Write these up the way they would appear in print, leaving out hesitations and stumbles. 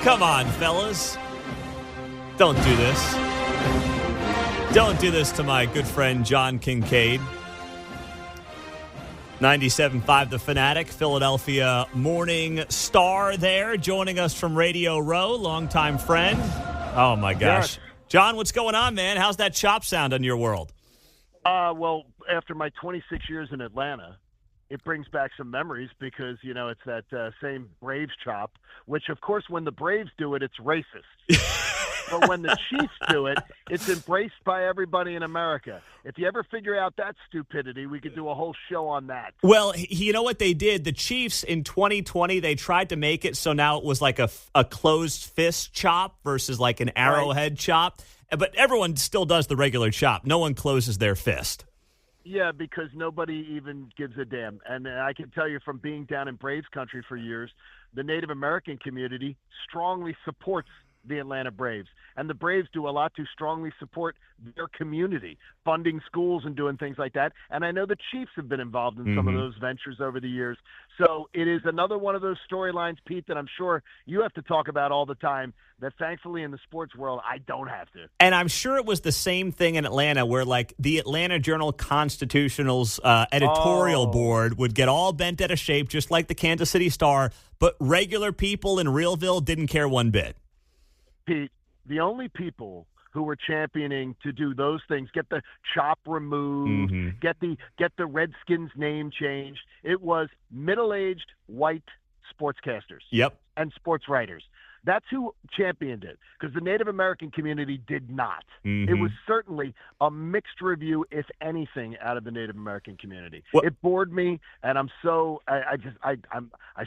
Come on, fellas. Don't do this. Don't do this to my good friend John Kincade. 97.5 The Fanatic, Philadelphia Morning Star there, joining us from Radio Row, longtime friend. Oh, my gosh. Yes. John, what's going on, man? How's that chop sound on your world? Well, after my 26 years in Atlanta, it brings back some memories because, it's that same Braves chop, which, of course, when the Braves do it, it's racist. But when the Chiefs do it, it's embraced by everybody in America. If you ever figure out that stupidity, we could do a whole show on that. Well, you know what they did? The Chiefs in 2020, they tried to make it so now it was like a closed fist chop versus like an arrowhead chop. But everyone still does the regular chop. No one closes their fist. Yeah, because nobody even gives a damn. And I can tell you from being down in Braves country for years, the Native American community strongly supports the Atlanta Braves. And the Braves do a lot to strongly support their community, funding schools and doing things like that. And I know the Chiefs have been involved in some of those ventures over the years. So it is another one of those storylines, Pete, that I'm sure you have to talk about all the time, that thankfully in the sports world, I don't have to. And I'm sure it was the same thing in Atlanta where, like, the Atlanta Journal-Constitutional's editorial board would get all bent out of shape, just like the Kansas City Star, but regular people in Realville didn't care one bit. Pete, the only people who were championing to do those things, get the chop removed, get the Redskins name changed, it was middle-aged white sportscasters and sports writers. That's who championed it, because the Native American community did not. It was certainly a mixed review, if anything, out of the Native American community. Well, it bored me, and I'm so I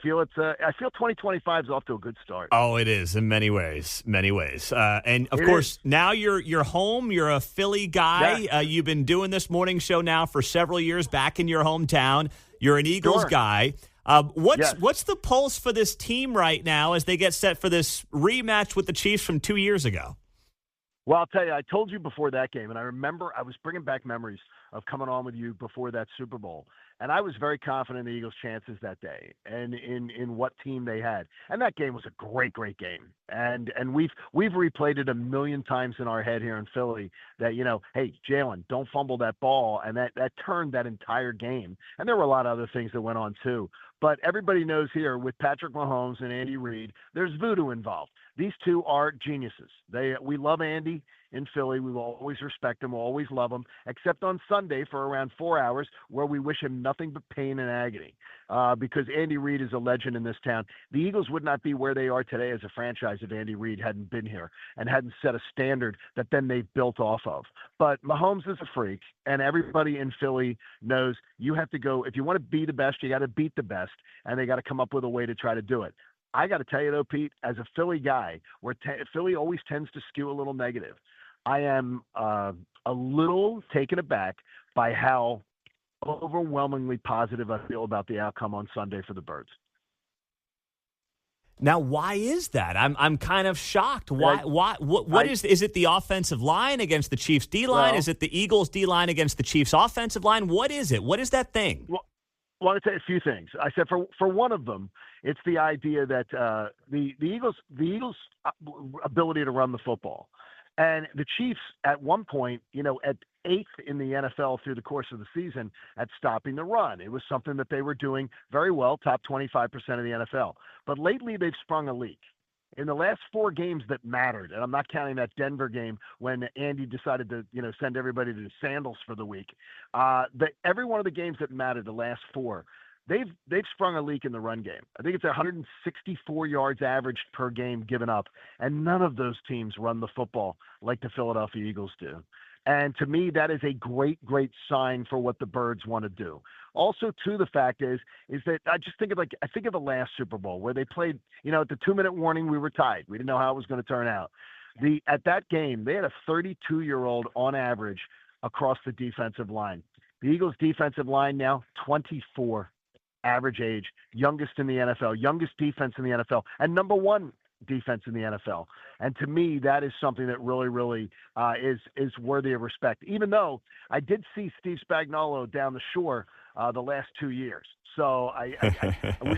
feel 2025 is off to a good start. Oh, it is in many ways, and of course now you're home. You're a Philly guy. Yeah. You've been doing this morning show now for several years back in your hometown. You're an Eagles guy. What's the pulse for this team right now as they get set for this rematch with the Chiefs from 2 years ago? Well, I'll tell you, I told you before that game, and I remember I was bringing back memories of coming on with you before that Super Bowl, and I was very confident in the Eagles' chances that day and in what team they had. And that game was a great game. And we've replayed it a million times in our head here in Philly that, hey, Jalen, don't fumble that ball. And that turned that entire game. And there were a lot of other things that went on too. But everybody knows here with Patrick Mahomes and Andy Reid, there's voodoo involved. These two are geniuses. We love Andy in Philly. We will always respect him. We'll always love him, except on Sunday for around 4 hours where we wish him nothing but pain and agony because Andy Reid is a legend in this town. The Eagles would not be where they are today as a franchise if Andy Reid hadn't been here and hadn't set a standard that then they've built off of. But Mahomes is a freak, and everybody in Philly knows you have to go. If you want to be the best, you got to beat the best, and they got to come up with a way to try to do it. I got to tell you, though, Pete, as a Philly guy, where Philly always tends to skew a little negative, I am a little taken aback by how overwhelmingly positive I feel about the outcome on Sunday for the Birds. Now, why is that? I'm kind of shocked. Why? What is it? The offensive line against the Chiefs D line? Is it the Eagles D line against the Chiefs offensive line? What is it? What is that thing? Well, I want to say a few things. I said for one of them, it's the idea that the Eagles' ability to run the football, and the Chiefs at one point, at 8th in the NFL through the course of the season at stopping the run. It was something that they were doing very well, top 25% of the NFL. But lately they've sprung a leak. In the last 4 games that mattered, and I'm not counting that Denver game when Andy decided to, send everybody to sandals for the week, every one of the games that mattered, the last 4, they've sprung a leak in the run game. I think it's 164 yards averaged per game given up, and none of those teams run the football like the Philadelphia Eagles do. And to me, that is a great, great sign for what the Birds want to do. Also, too, the fact is that I just think of the last Super Bowl where they played, at the 2-minute warning, we were tied. We didn't know how it was going to turn out. At that game, they had a 32-year-old on average across the defensive line. The Eagles' defensive line now, 24 average age, youngest in the NFL, youngest defense in the NFL, and number 1 defense in the NFL. And to me, that is something that really, really is worthy of respect. Even though I did see Steve Spagnuolo down the shore the last 2 years. So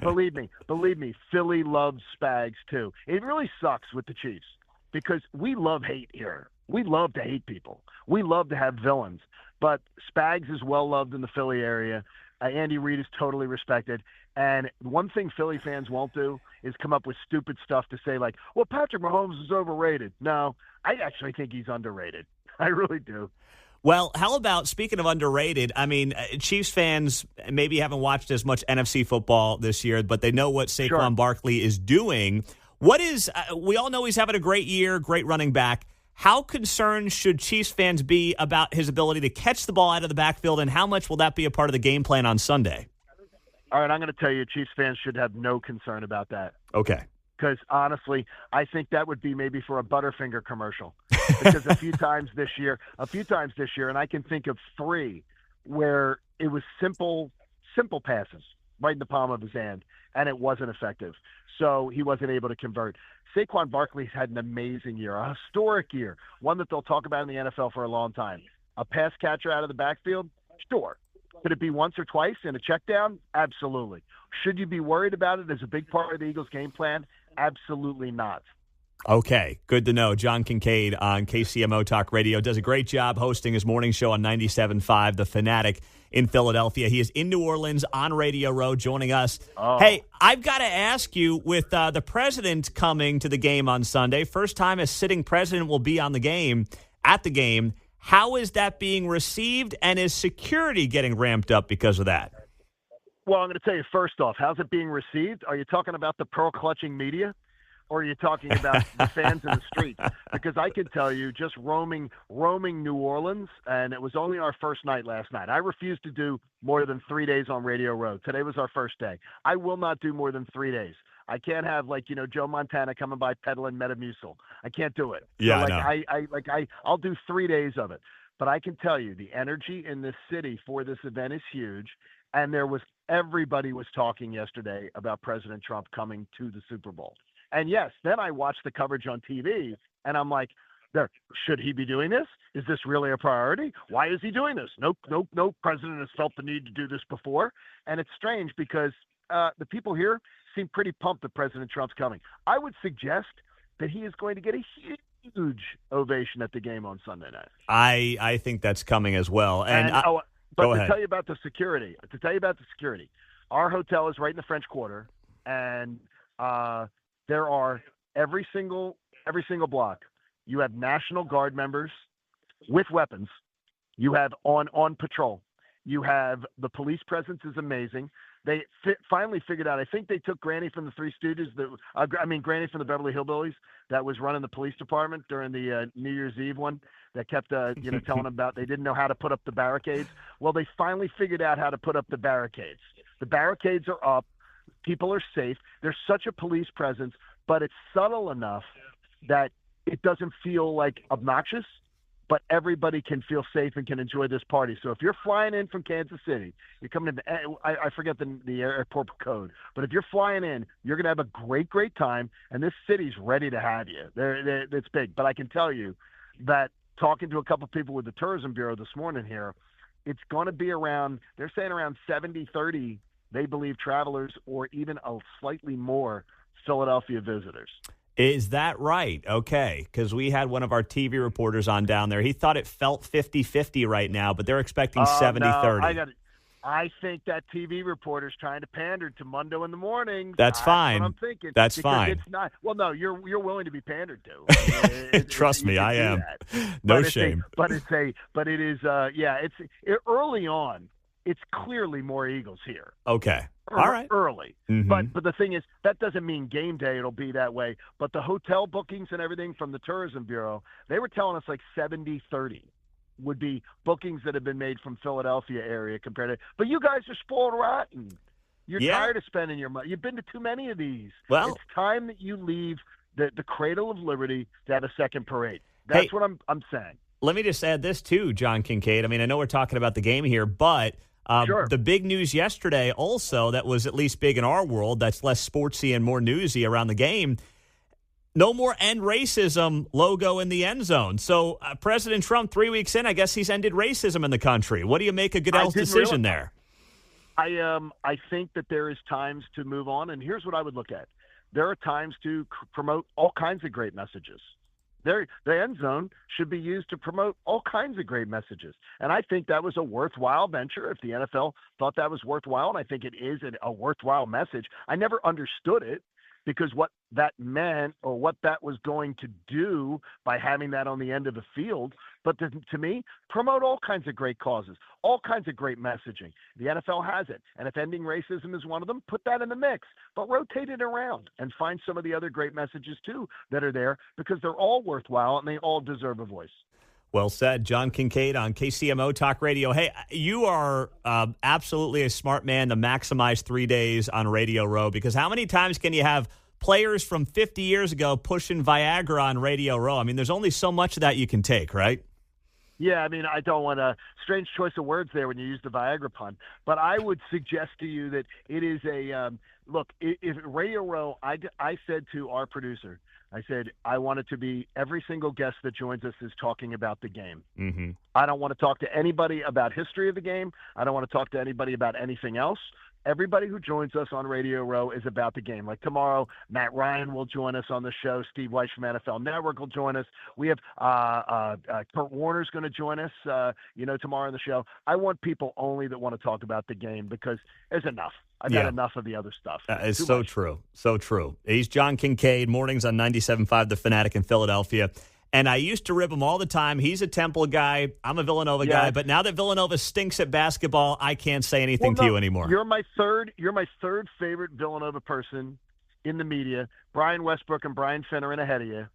believe me, Philly loves Spags too. It really sucks with the Chiefs because we love hate here. We love to hate people. We love to have villains. But Spags is well loved in the Philly area. Andy Reid is totally respected. And one thing Philly fans won't do is come up with stupid stuff to say like, well, Patrick Mahomes is overrated. No, I actually think he's underrated. I really do. Well, how about, speaking of underrated, I mean, Chiefs fans maybe haven't watched as much NFC football this year, but they know what Saquon Barkley is doing. We all know he's having a great year, great running back. How concerned should Chiefs fans be about his ability to catch the ball out of the backfield, and how much will that be a part of the game plan on Sunday? All right, I'm going to tell you, Chiefs fans should have no concern about that. Okay. Because honestly, I think that would be maybe for a Butterfinger commercial. Because a few times this year, and I can think of 3 where it was simple passes right in the palm of his hand, and it wasn't effective. So he wasn't able to convert. Saquon Barkley's had an amazing year, a historic year, one that they'll talk about in the NFL for a long time. A pass catcher out of the backfield? Sure. Could it be once or twice in a check down? Absolutely. Should you be worried about it as a big part of the Eagles' game plan? Absolutely not. Okay, good to know. John Kincade on KCMO Talk Radio does a great job hosting his morning show on 97.5, The Fanatic in Philadelphia. He is in New Orleans on Radio Row joining us. Oh. Hey, I've got to ask you, with the president coming to the game on Sunday, first time a sitting president will be at the game, how is that being received, and is security getting ramped up because of that? Well, I'm going to tell you first off, how's it being received? Are you talking about the pearl-clutching media? Or are you talking about the fans in the streets? Because I can tell you, just roaming New Orleans, and it was only our first night last night. I refuse to do more than 3 days on Radio Row. Today was our first day. I will not do more than 3 days. I can't have Joe Montana coming by peddling Metamucil. I can't do it. Yeah, so, I'll do 3 days of it. But I can tell you, the energy in this city for this event is huge. And everybody was talking yesterday about President Trump coming to the Super Bowl. And yes, then I watched the coverage on TV, and I'm like, should he be doing this? Is this really a priority? Why is he doing this? No president has felt the need to do this before. And it's strange because the people here seem pretty pumped that President Trump's coming. I would suggest that he is going to get a huge ovation at the game on Sunday night. I think that's coming as well. To tell you about the security, our hotel is right in the French Quarter, and there are every single block. You have National Guard members with weapons. You have on patrol. You have the police presence is amazing. They finally figured out. I think they took Granny from the Three Stooges. Granny from the Beverly Hillbillies that was running the police department during the New Year's Eve one. That kept telling them about they didn't know how to put up the barricades. Well, they finally figured out how to put up the barricades. The barricades are up. People are safe. There's such a police presence, but it's subtle enough that it doesn't feel like obnoxious, but everybody can feel safe and can enjoy this party. So if you're flying in from Kansas City, you're coming in, I forget the airport code, but if you're flying in, you're going to have a great, great time, and this city's ready to have you. It's big. But I can tell you that talking to a couple of people with the Tourism Bureau this morning here, it's going to be around, they're saying around 70-30, they believe, travelers, or even a slightly more Philadelphia visitors. Is that right? Okay, because we had one of our TV reporters on down there. He thought it felt 50-50 right now, but they're expecting 70-30. No, I think that TV reporter's trying to pander to Mundo in the morning. That's fine. What I'm thinking. That's because fine. It's not. Well, no, you're willing to be pandered to. Trust me, I am. No shame. It is. Early on, it's clearly more Eagles here. Okay. All right. Early. Mm-hmm. But the thing is, that doesn't mean game day it'll be that way. But the hotel bookings and everything from the Tourism Bureau, they were telling us like 70-30 would be bookings that have been made from Philadelphia area compared to. But you guys are spoiled rotten. You're tired of spending your money. You've been to too many of these. Well, it's time that you leave the cradle of liberty to have a second parade. That's what I'm saying. Let me just add this too, John Kincade. I mean, I know we're talking about the game here, but sure. The big news yesterday also that was at least big in our world, that's less sportsy and more newsy around the game, no more end racism logo in the end zone. So President Trump, 3 weeks in, I guess he's ended racism in the country. What do you make of Goodell's decision there? I think that there is times to move on, and here's what I would look at. There are times to promote all kinds of great messages. The end zone should be used to promote all kinds of great messages. And I think that was a worthwhile venture if the NFL thought that was worthwhile, and I think it is a worthwhile message. I never understood it because what that meant or what that was going to do by having that on the end of the field. But to me, promote all kinds of great causes, all kinds of great messaging. The NFL has it. And if ending racism is one of them, put that in the mix. But rotate it around and find some of the other great messages, too, that are there because they're all worthwhile and they all deserve a voice. Well said. John Kincade on KCMO Talk Radio. Hey, you are absolutely a smart man to maximize 3 days on Radio Row, because how many times can you have players from 50 years ago pushing Viagra on Radio Row? I mean, there's only so much of that you can take, right? Yeah, I mean, I don't want a strange choice of words there when you use the Viagra pun, but I would suggest to you that it is look, if Radio Row, I said to our producer, I said, I want it to be every single guest that joins us is talking about the game. Mm-hmm. I don't want to talk to anybody about history of the game. I don't want to talk to anybody about anything else. Everybody who joins us on Radio Row is about the game. Like tomorrow, Matt Ryan will join us on the show. Steve Weiss from NFL Network will join us. We have Kurt Warner's going to join us, tomorrow on the show. I want people only that want to talk about the game because there's enough. I've had enough of the other stuff. It's so much. True. So true. He's John Kincade, mornings on 97.5 The Fanatic in Philadelphia. And I used to rib him all the time. He's a Temple guy. I'm a Villanova guy. But now that Villanova stinks at basketball, I can't say anything to you anymore. You're my third favorite Villanova person in the media. Brian Westbrook and Brian Finn are ahead of you.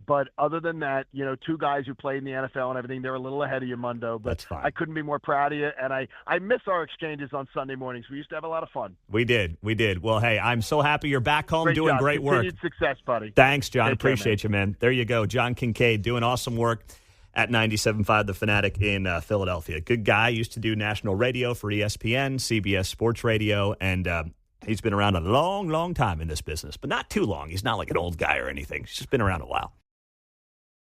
But other than that, two guys who played in the NFL and everything, they're a little ahead of you, Mundo. But that's fine. I couldn't be more proud of you. And I miss our exchanges on Sunday mornings. We used to have a lot of fun. We did. Well, hey, I'm so happy you're back home doing great work. Continued success, buddy. Thanks, John. Appreciate you, man. There you go. John Kincade doing awesome work at 97.5 The Fanatic in Philadelphia. Good guy. Used to do national radio for ESPN, CBS Sports Radio, and he's been around a long, long time in this business, but not too long. He's not like an old guy or anything. He's just been around a while.